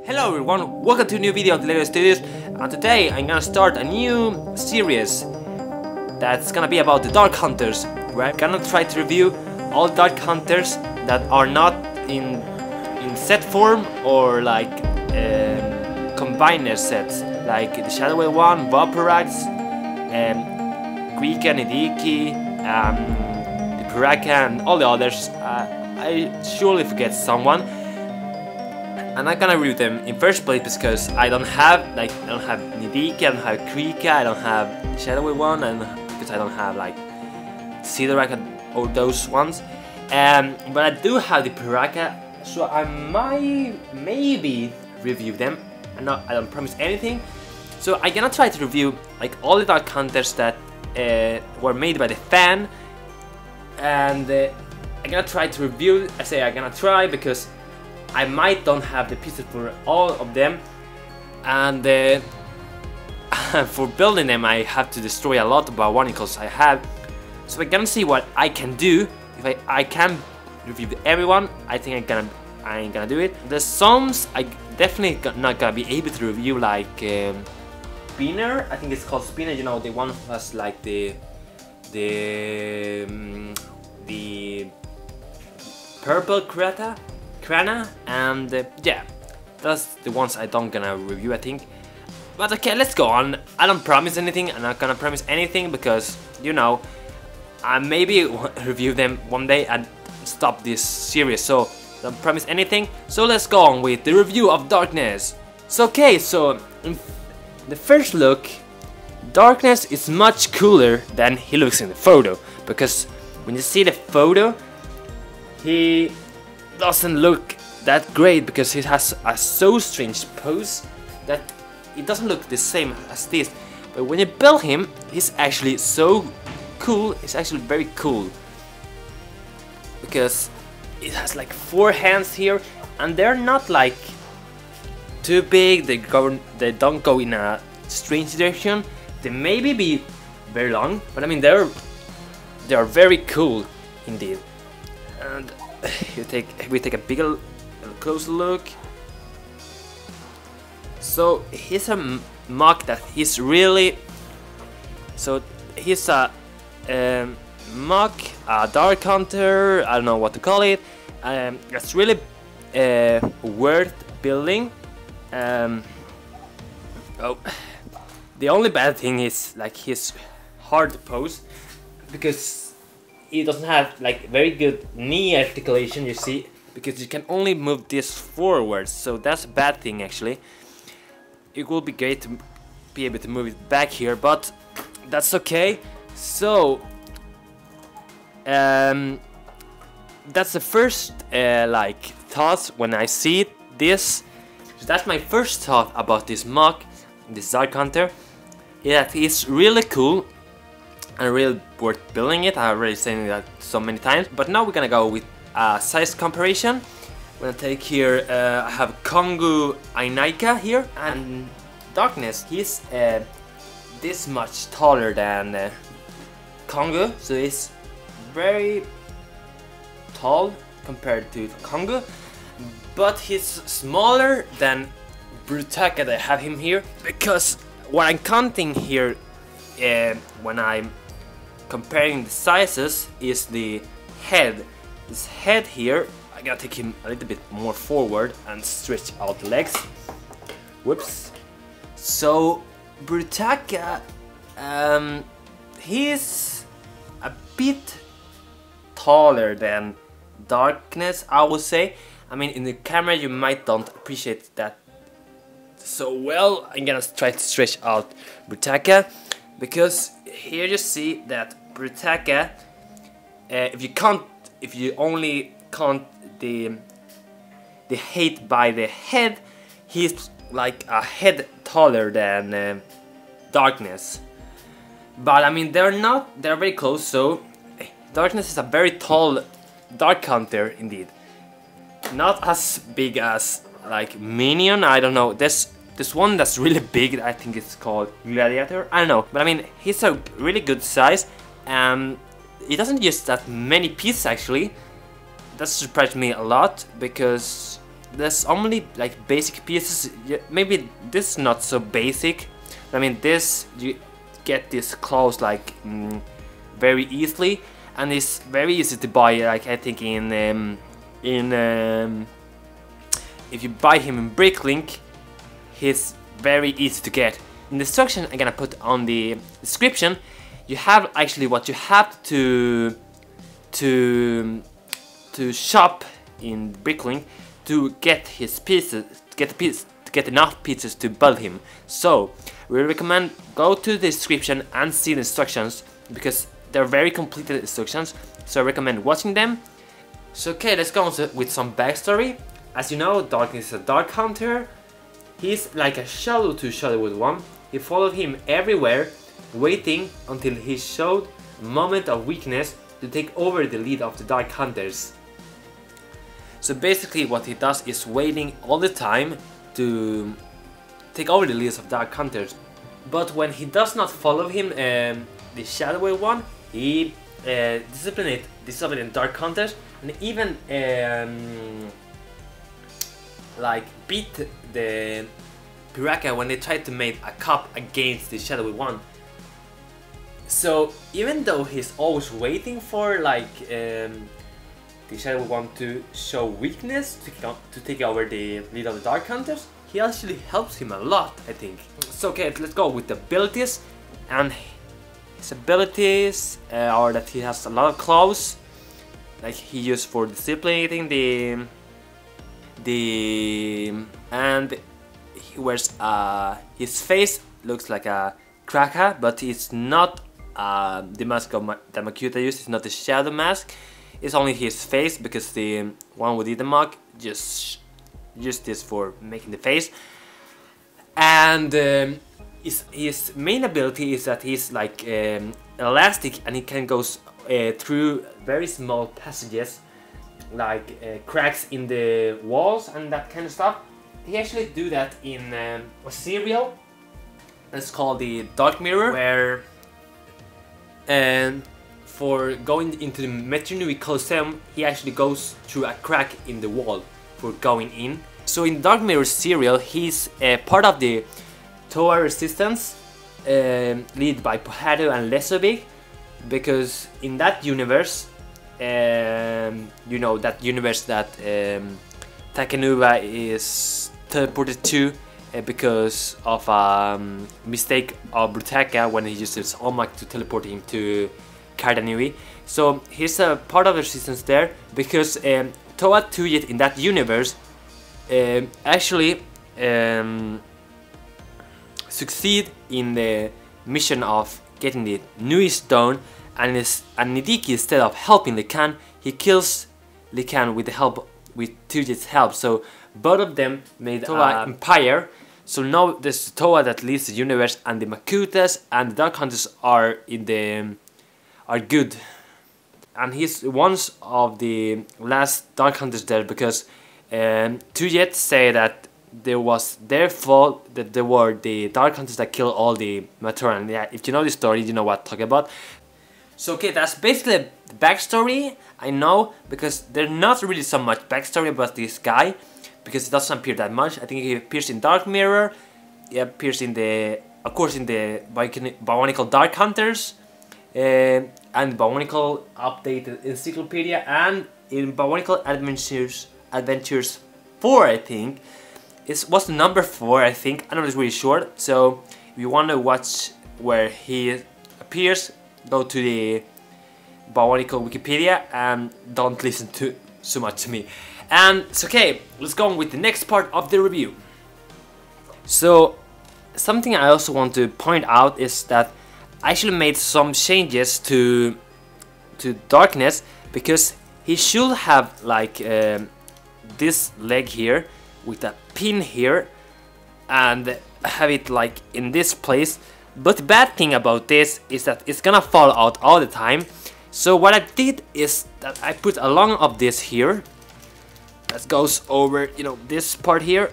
Hello everyone, welcome to a new video of Lego Studios, and today I'm gonna start a new series that's gonna be about the Dark Hunters, where I'm gonna try to review all Dark Hunters that are not in set form or like combiner sets, like the Shadow Whale one, Vaporax, Krika, Nidiki, the Piraka and all the others. I surely forget someone. And I'm gonna review them in first place because I don't have Nidiki, I don't have Krika, I don't have Shadow Whale one, and because I don't have like Sidorak or those ones. But I do have the Piraka, so I might maybe review them. I don't promise anything. So I'm gonna try to review like all the Dark Hunters that were made by the fan, and I'm gonna try to review. I say I'm gonna try because I might don't have the pieces for all of them, and for building them I have to destroy a lot of Bionicles I have. So we're gonna see what I can do. If I can review everyone, I think I ain't gonna do it. The Psalms I definitely not gonna be able to review, like Spinner. I think it's called Spinner. You know, the one who has like the purple Krana, and yeah, that's the ones I don't gonna review, I think. But okay, let's go on. I don't promise anything. I'm not gonna promise anything because, you know, I maybe review them one day and stop this series, so don't promise anything. So let's go on with the review of Darkness. So okay, so in the first look, Darkness is much cooler than he looks in the photo, because when you see the photo, he doesn't look that great because he has a so strange pose that it doesn't look the same as this. But when you build him, he's actually so cool. It's actually very cool because it has like 4 hands here, and they're not like too big. They don't go in a strange direction. They maybe be very long, but I mean they are very cool indeed. And we take a closer look. So he's a mock that he's really. So he's a mock, a Dark Hunter. I don't know what to call it. That's really worth building. Oh, the only bad thing is like his hard pose, because he doesn't have like very good knee articulation, you see, because you can only move this forward, so that's a bad thing actually. It would be great to be able to move it back here, but that's okay. So that's the first like thoughts when I see this. So that's my first thought about this mock, this Dark Hunter. Yeah, it's really cool and really worth building it. I've already said that so many times, but now we're gonna go with size comparison. I'm gonna take here, I have Kongu Ainaika here, and Darkness, he's this much taller than Kongu, so he's very tall compared to Kongu, but he's smaller than Brutaka that I have him here, because what I'm counting here when I'm comparing the sizes is the head. This head here, I gotta take him a little bit more forward and stretch out the legs. Whoops. So Brutaka, he's a bit taller than Darkness, I would say. I mean, in the camera you might don't appreciate that so well. I'm gonna try to stretch out Brutaka, because here you see that Brutaka, if you only count the height by the head, he's like a head taller than Darkness. But I mean they're very close. So Darkness is a very tall Dark Hunter indeed. Not as big as like Minion. I don't know. This one that's really big, I think it's called Gladiator. I don't know, but I mean he's a really good size. He doesn't use that many pieces actually. That surprised me a lot, because there's only like basic pieces. Maybe this is not so basic. I mean, this you get this clothes like very easily, and it's very easy to buy. Like I think if you buy him in Bricklink, he's very easy to get. In the instruction I'm gonna put on the description, you have actually what you have to shop in Bricklink to get his pieces, to get enough pieces to build him. So we recommend go to the description and see the instructions, because they're very completed instructions, so I recommend watching them. So okay, let's go on with some backstory. As you know, Darkness is a Dark Hunter. He's like a shadow to Shadowwood one. He followed him everywhere, waiting until he showed a moment of weakness to take over the lead of the Dark Hunters. So basically what he does is waiting all the time to take over the leads of Dark Hunters. But when he does not follow him, the Shadowwood one, he disciplined Dark Hunters, and even like beat the Piraka when they tried to make a cup against the Shadowwood one. So even though he's always waiting for like the Shadowwood one to show weakness to take over the lead of the Dark Hunters, he actually helps him a lot, I think. So okay, let's go with the abilities. And his abilities are that he has a lot of claws, like he used for disciplining and he wears his face looks like a Kraka, but it's not the mask of that Makuta used. It's not the shadow mask. It's only his face, because the one with the mug just used this for making the face. And his main ability is that he's like elastic, and he can go through very small passages, like cracks in the walls and that kind of stuff. He actually do that in a serial that's called the Dark Mirror, where for going into the Metronui Coliseum, he actually goes through a crack in the wall for going in. So in Dark Mirror serial, he's part of the Toa Resistance, led by Pohado and Lesobig, because in that universe, you know, that universe that Takanuba is teleported to because of a mistake of Brutaka when he used his Olmec to teleport him to Cardanui. So he's a part of the resistance there, because Toa Tuyet in that universe actually succeed in the mission of getting the Nui Stone, and Nidiki, instead of helping Likan, he kills Likan with Tuyet's help. So both of them made Toa Empire. So now there's Toa that leads the universe, and the Makutas and the Dark Hunters are good. And he's one of the last Dark Hunters there, because Tuyet say that there was their fault, that there were the Dark Hunters that killed all the Matoran. Yeah, if you know the story, you know what I'm talking about. So okay, that's basically the backstory, I know, because there's not really so much backstory about this guy, because it doesn't appear that much. I think he appears in Dark Mirror, he appears in the, of course, in the Bionicle Dark Hunters, and Bionicle Updated Encyclopedia, and in Bionicle Adventures 4, I think. What's the number 4, I think. I'm not really sure. So if you want to watch where he appears, go to the Bionicle Wikipedia and don't listen to so much to me. And it's okay, let's go on with the next part of the review. So something I also want to point out is that I actually made some changes to Darkness, because he should have like this leg here with a pin here and have it like in this place. But the bad thing about this is that it's gonna fall out all the time. So what I did is that I put a long of this here that goes over, you know, this part here,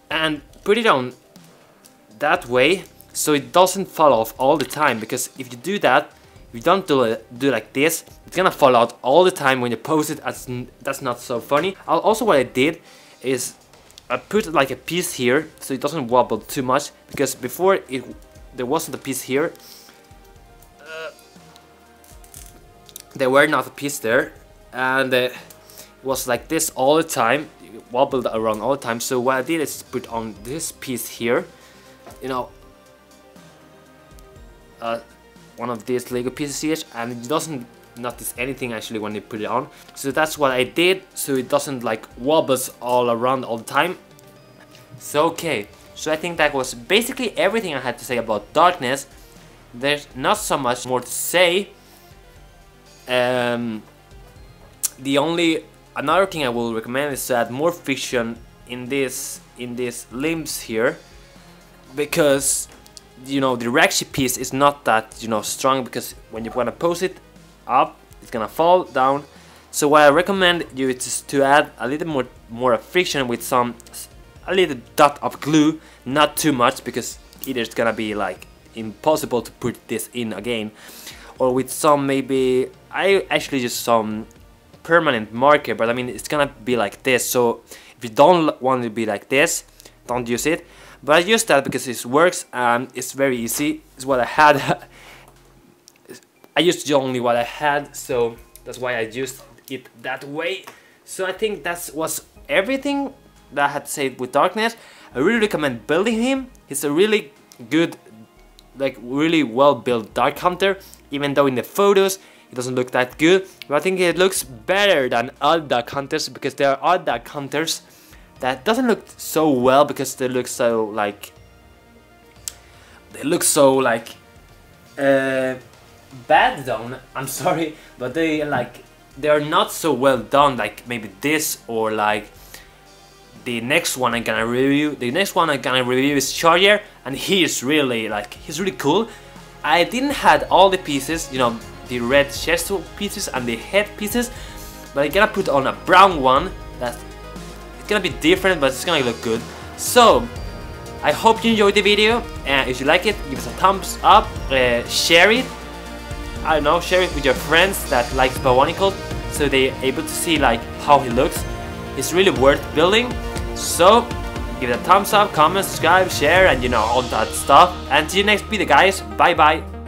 and put it on that way so it doesn't fall off all the time, because if you do that, if you don't do like this, it's gonna fall out all the time when you post it. That's not so funny. Also, what I did is I put like a piece here so it doesn't wobble too much, because before there wasn't a piece here. There were not a piece there, and it was like this all the time. It wobbled around all the time. So what I did is put on this piece here, you know, one of these Lego pieces here, and it doesn't notice anything actually when you put it on. So that's what I did, so it doesn't like wobbles all around all the time. So okay, so I think that was basically everything I had to say about darkness. There's not so much more to say. Another thing I will recommend is to add more friction in these limbs here, because you know the ratchet piece is not that, you know, strong, because when you want to pose it up, it's gonna fall down. So what I recommend you is to add a little more friction with a little dot of glue, not too much, because either it's gonna be like impossible to put this in again, or with some, maybe I actually use some permanent marker, but I mean it's gonna be like this. So if you don't want it to be like this, don't use it. But I use that because it works and it's very easy. It's what I had. I used only what I had, so that's why I used it that way. So I think that was everything that I had to say with darkness. I really recommend building him. He's a really good, like really well built dark hunter, even though in the photos it doesn't look that good. But I think it looks better than other dark hunters, because there are other dark hunters that doesn't look so well, because they look so like bad done. I'm sorry, but they are not so well done, like maybe this, or like the next one I'm gonna review. The next one I'm gonna review is Charger, and he's really cool. I didn't had all the pieces, you know, the red chest pieces and the head pieces, but I'm gonna put on a brown one that's gonna be different, but it's gonna look good. So I hope you enjoyed the video, and if you like it, give us a thumbs up, share it. I don't know, share it with your friends that like Bionicle, so they're able to see like how he looks. It's really worth building. So give it a thumbs up, comment, subscribe, share, and you know, all that stuff. And see you next video, guys. Bye bye.